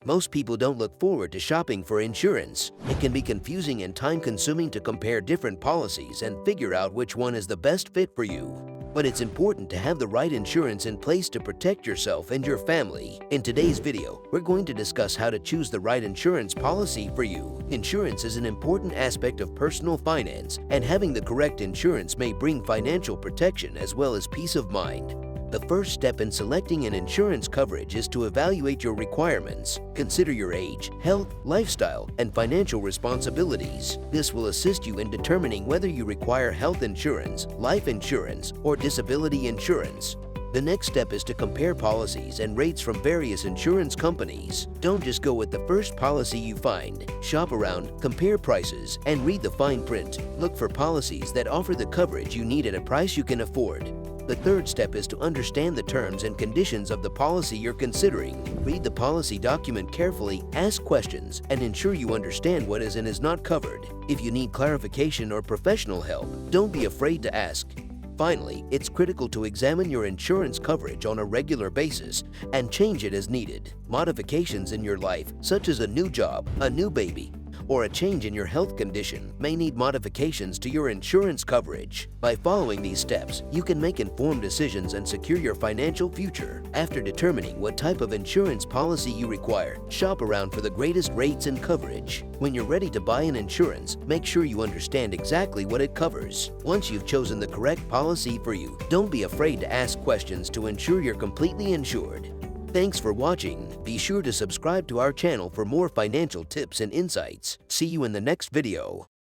Most people don't look forward to shopping for insurance. It can be confusing and time-consuming to compare different policies and figure out which one is the best fit for you. But it's important to have the right insurance in place to protect yourself and your family. In today's video, we're going to discuss how to choose the right insurance policy for you. Insurance is an important aspect of personal finance, and having the correct insurance may bring financial protection as well as peace of mind. The first step in selecting an insurance coverage is to evaluate your requirements. Consider your age, health, lifestyle, and financial responsibilities. This will assist you in determining whether you require health insurance, life insurance, or disability insurance. The next step is to compare policies and rates from various insurance companies. Don't just go with the first policy you find. Shop around, compare prices, and read the fine print. Look for policies that offer the coverage you need at a price you can afford. The third step is to understand the terms and conditions of the policy you're considering. Read the policy document carefully, ask questions, and ensure you understand what is and is not covered. If you need clarification or professional help, don't be afraid to ask. Finally, it's critical to examine your insurance coverage on a regular basis and change it as needed. Modifications in your life, such as a new job, a new baby, or a change in your health condition, may need modifications to your insurance coverage. By following these steps, you can make informed decisions and secure your financial future. After determining what type of insurance policy you require, shop around for the greatest rates and coverage. When you're ready to buy an insurance, make sure you understand exactly what it covers. Once you've chosen the correct policy for you, don't be afraid to ask questions to ensure you're completely insured. Thanks for watching. Be sure to subscribe to our channel for more financial tips and insights. See you in the next video.